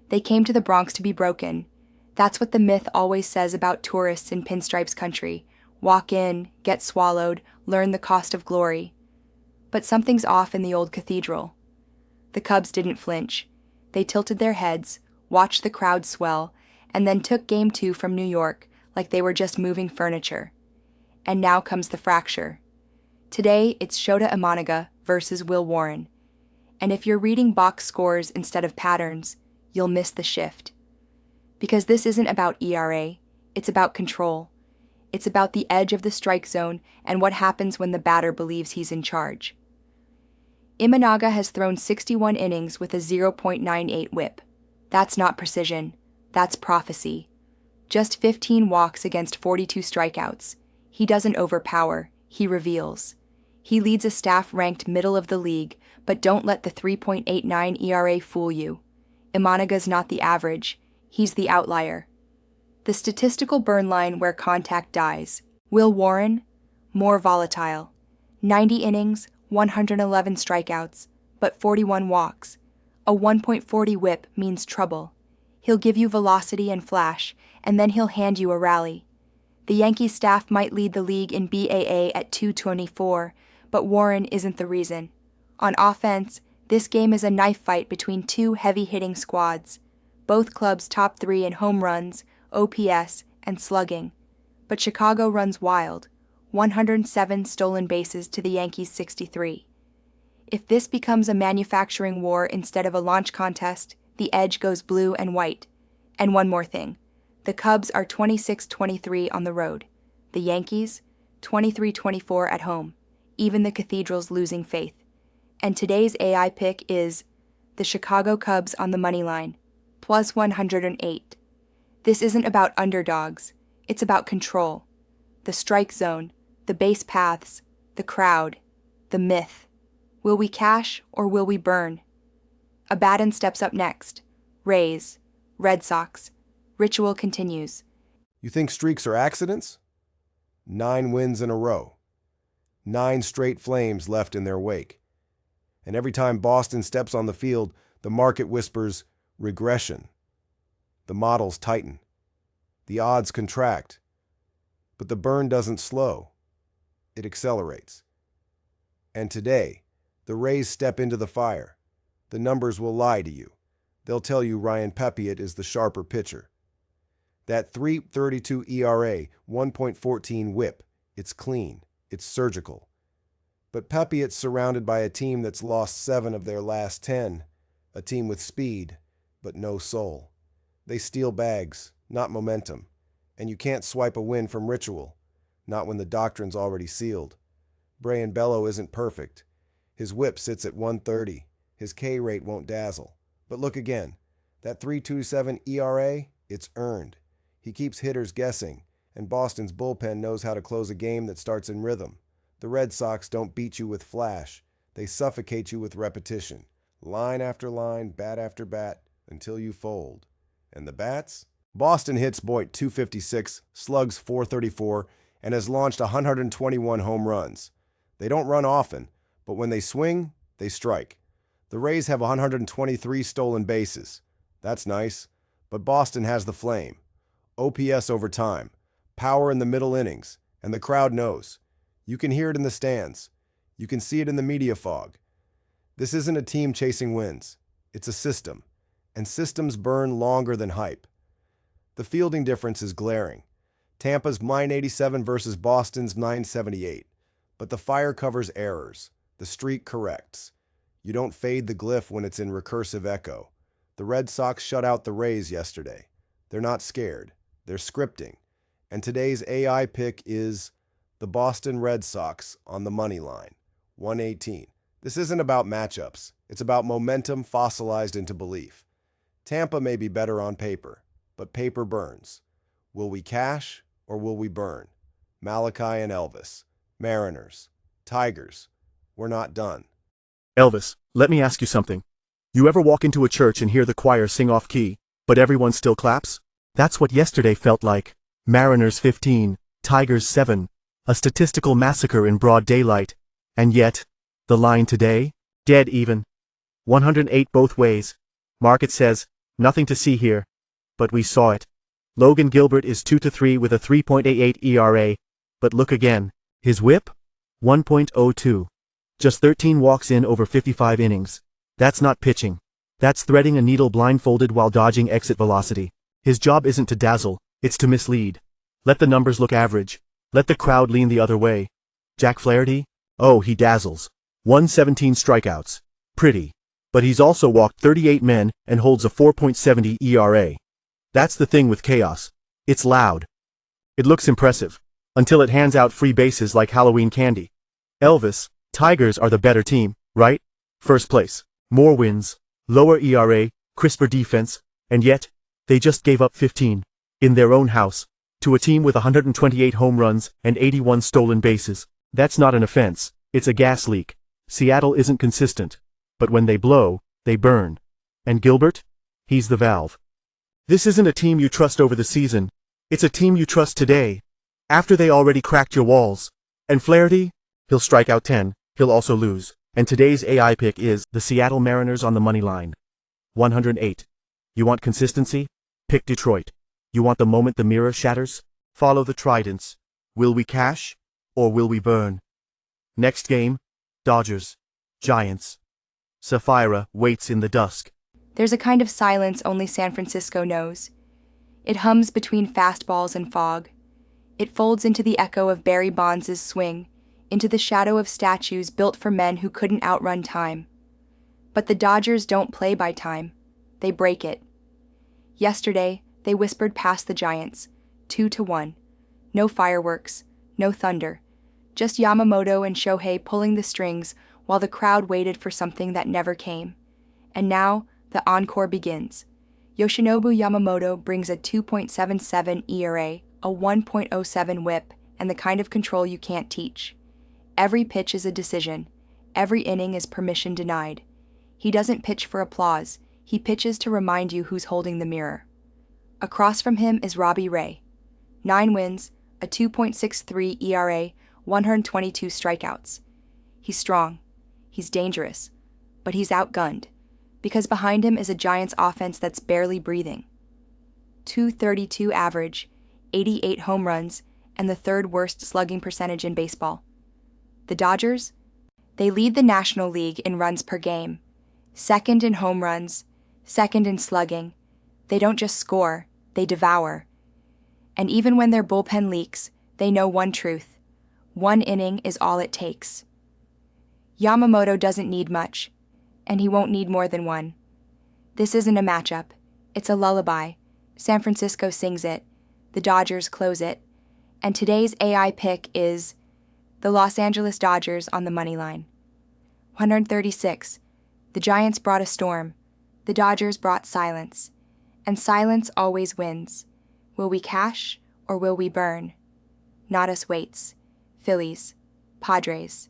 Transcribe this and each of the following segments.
They came to the Bronx to be broken. That's what the myth always says about tourists in Pinstripes country. Walk in, get swallowed, learn the cost of glory. But something's off in the old cathedral. The Cubs didn't flinch. They tilted their heads, watched the crowd swell, and then took Game 2 from New York like they were just moving furniture. And now comes the fracture. Today, it's Shota Imanaga versus Will Warren. And if you're reading box scores instead of patterns, you'll miss the shift. Because this isn't about ERA, it's about control. It's about the edge of the strike zone and what happens when the batter believes he's in charge. Imanaga has thrown 61 innings with a 0.98 whip. That's not precision. That's prophecy. Just 15 walks against 42 strikeouts. He doesn't overpower, he reveals. He leads a staff ranked middle of the league, but don't let the 3.89 ERA fool you. Imanaga's not the average, he's the outlier. The statistical burn line where contact dies. Will Warren, more volatile. 90 innings, 111 strikeouts, but 41 walks. A 1.40 whip means trouble. He'll give you velocity and flash, and then he'll hand you a rally. The Yankees staff might lead the league in BAA at 224, but Warren isn't the reason. On offense, this game is a knife fight between two heavy-hitting squads. Both clubs top 3 in home runs, OPS, and slugging. But Chicago runs wild, 107 stolen bases to the Yankees' 63. If this becomes a manufacturing war instead of a launch contest, the edge goes blue and white. And one more thing. The Cubs are 26-23 on the road. The Yankees, 23-24 at home. Even the Cathedral's losing faith. And today's AI pick is the Chicago Cubs on the money line, plus 108. This isn't about underdogs. It's about control. The strike zone, the base paths, the crowd, the myth. Will we cash or will we burn? Abaddon steps up next. Rays, Red Sox. Ritual continues. You think streaks are accidents? 9 wins in a row. 9 straight flames left in their wake. And every time Boston steps on the field, the market whispers regression. The models tighten. The odds contract. But the burn doesn't slow. It accelerates. And today, the Rays step into the fire. The numbers will lie to you. They'll tell you Ryan Pepiot is the sharper pitcher. That 3.32 ERA, 1.14 whip, it's clean, it's surgical. But Pepiot's surrounded by a team that's lost 7 of their last 10, a team with speed, but no soul. They steal bags, not momentum, and you can't swipe a win from Ritual, not when the doctrine's already sealed. Brayan Bello isn't perfect. His whip sits at 130, his K rate won't dazzle. But look again, that 3.27 ERA, it's earned. He keeps hitters guessing, and Boston's bullpen knows how to close a game that starts in rhythm. The Red Sox don't beat you with flash. They suffocate you with repetition. Line after line, bat after bat, until you fold. And the bats? Boston hits Boyd .256, slugs .434, and has launched 121 home runs. They don't run often, but when they swing, they strike. The Rays have 123 stolen bases. That's nice, but Boston has the flame. OPS over time, power in the middle innings, and the crowd knows. You can hear it in the stands. You can see it in the media fog. This isn't a team chasing wins. It's a system, and systems burn longer than hype. The fielding difference is glaring. Tampa's -87 versus Boston's -978. But the fire covers errors. The streak corrects. You don't fade the glyph when it's in recursive echo. The Red Sox shut out the Rays yesterday. They're not scared. They're scripting. And today's AI pick is the Boston Red Sox on the money line, 118. This isn't about matchups. It's about momentum fossilized into belief. Tampa may be better on paper, but paper burns. Will we cash or will we burn? Malachi and Elvis. Mariners. Tigers. We're not done. Elvis, let me ask you something. You ever walk into a church and hear the choir sing off key, but everyone still claps? That's what yesterday felt like. Mariners 15, Tigers 7, a statistical massacre in broad daylight. And yet, the line today? Dead even. 108 both ways. Market says, Nothing to see here. But we saw it. Logan Gilbert is 2-3 with a 3.88 ERA. But look again. His whip? 1.02. Just 13 walks in over 55 innings. That's not pitching. That's threading a needle blindfolded while dodging exit velocity. His job isn't to dazzle, it's to mislead. Let the numbers look average. Let the crowd lean the other way. Jack Flaherty? Oh, he dazzles. 117 strikeouts. Pretty. But he's also walked 38 men and holds a 4.70 ERA. That's the thing with chaos. It's loud. It looks impressive. Until it hands out free bases like Halloween candy. Elvis, Tigers are the better team, right? First place. More wins. Lower ERA, crisper defense, and yet, they just gave up 15, in their own house, to a team with 128 home runs and 81 stolen bases. That's not an offense, it's a gas leak. Seattle isn't consistent. But when they blow, they burn. And Gilbert? He's the valve. This isn't a team you trust over the season. It's a team you trust today. After they already cracked your walls. And Flaherty? He'll strike out 10, he'll also lose. And today's AI pick is the Seattle Mariners on the money line. 108. You want consistency? Pick Detroit. You want the moment the mirror shatters? Follow the Tridents. Will we cash? Or will we burn? Next game, Dodgers. Giants. Sapphira waits in the dusk. There's a kind of silence only San Francisco knows. It hums between fastballs and fog. It folds into the echo of Barry Bonds' swing, into the shadow of statues built for men who couldn't outrun time. But the Dodgers don't play by time. They break it. Yesterday, they whispered past the Giants, 2-1. No fireworks, no thunder. Just Yamamoto and Shohei pulling the strings while the crowd waited for something that never came. And now, the encore begins. Yoshinobu Yamamoto brings a 2.77 ERA, a 1.07 whip, and the kind of control you can't teach. Every pitch is a decision. Every inning is permission denied. He doesn't pitch for applause. He pitches to remind you who's holding the mirror. Across from him is Robbie Ray. 9 wins, a 2.63 ERA, 122 strikeouts. He's strong. He's dangerous. But he's outgunned. Because behind him is a Giants offense that's barely breathing. 232 average, 88 home runs, and the third worst slugging percentage in baseball. The Dodgers? They lead the National League in runs per game, second in home runs, second in slugging. They don't just score, they devour. And even when their bullpen leaks, they know one truth. One inning is all it takes. Yamamoto doesn't need much, and he won't need more than one. This isn't a matchup. It's a lullaby. San Francisco sings it. The Dodgers close it. And today's AI pick is the Los Angeles Dodgers on the money line. 136. The Giants brought a storm. The Dodgers brought silence. And silence always wins. Will we cash or will we burn? Not us waits. Phillies. Padres.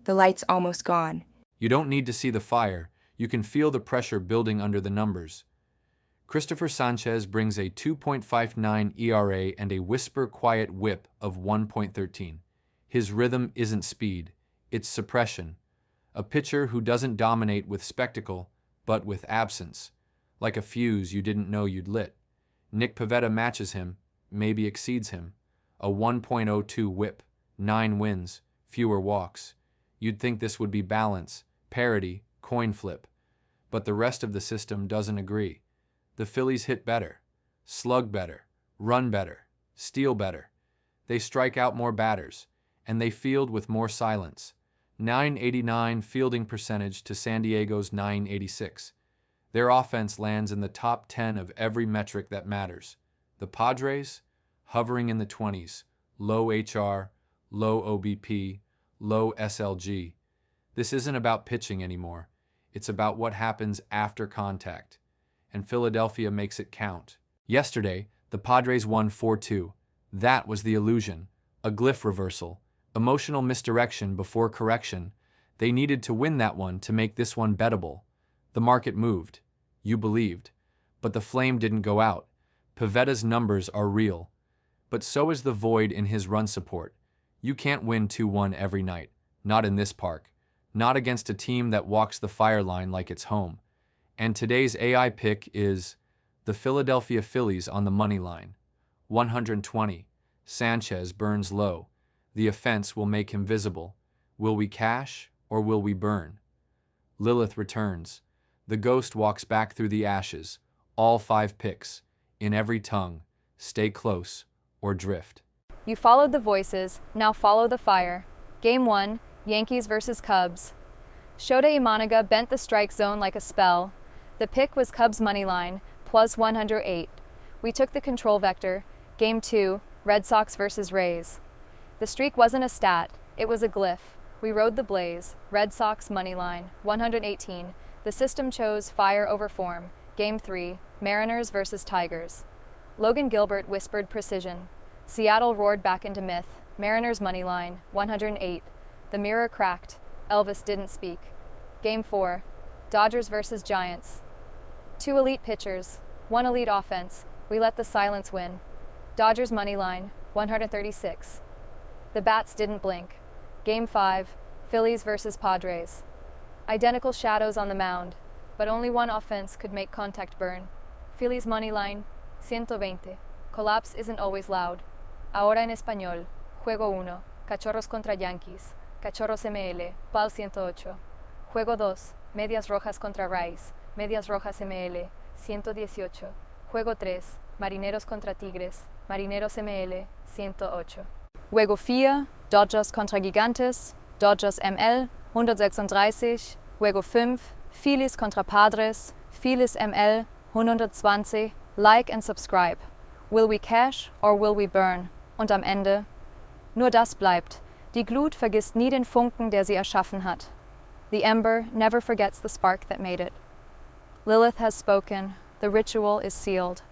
The light's almost gone. You don't need to see the fire. You can feel the pressure building under the numbers. Christopher Sanchez brings a 2.59 ERA and a whisper-quiet whip of 1.13. His rhythm isn't speed, it's suppression. A pitcher who doesn't dominate with spectacle, but with absence, like a fuse you didn't know you'd lit. Nick Pivetta matches him, maybe exceeds him. A 1.02 whip, 9 wins, fewer walks. You'd think this would be balance, parity, coin flip. But the rest of the system doesn't agree. The Phillies hit better, slug better, run better, steal better. They strike out more batters, and they field with more silence. 989 fielding percentage to San Diego's 986. Their offense lands in the top 10 of every metric that matters. The Padres, hovering in the 20s, low HR, low OBP, low SLG. This isn't about pitching anymore. It's about what happens after contact. And Philadelphia makes it count. Yesterday, the Padres won 4-2. That was the illusion. A glyph reversal. Emotional misdirection before correction. They needed to win that one to make this one bettable. The market moved. You believed. But the flame didn't go out. Pivetta's numbers are real. But so is the void in his run support. You can't win 2-1 every night. Not in this park. Not against a team that walks the fire line like it's home. And today's AI pick is The Philadelphia Phillies on the money line. 120. Sanchez burns low. The offense will make him visible. Will we cash or will we burn? Lilith returns. The ghost walks back through the ashes. All 5 picks. In every tongue. Stay close or drift. You followed the voices, now follow the fire. Game 1, Yankees versus Cubs. Shota Imanaga bent the strike zone like a spell. The pick was Cubs money line, plus 108. We took the control vector. Game 2, Red Sox versus Rays. The streak wasn't a stat, it was a glyph. We rode the blaze. Red Sox money line, 118. The system chose fire over form. Game 3, Mariners versus Tigers. Logan Gilbert whispered precision. Seattle roared back into myth. Mariners money line, 108. The mirror cracked. Elvis didn't speak. Game 4, Dodgers versus Giants. 2 elite pitchers, 1 elite offense. We let the silence win. Dodgers money line, 136. The bats didn't blink. Game 5, Phillies versus Padres. Identical shadows on the mound, but only one offense could make contact burn. Phillies money line, 120. Collapse isn't always loud. Ahora en español, Juego 1, Cachorros contra Yankees. Cachorros ML, PAL 108. Juego 2, Medias Rojas contra Rays. Medias Rojas ML, 118. Juego 3, Marineros contra Tigres. Marineros ML, 108. Juego 4, Dodgers contra Gigantes. Dodgers ML, 136. Juego 5, Phillies contra Padres. Phillies ML, 120. Like and subscribe. Will we cash or will we burn? Und am Ende, nur das bleibt. Die Glut vergisst nie den Funken, der sie erschaffen hat. The ember never forgets the spark that made it. Lilith has spoken. The ritual is sealed.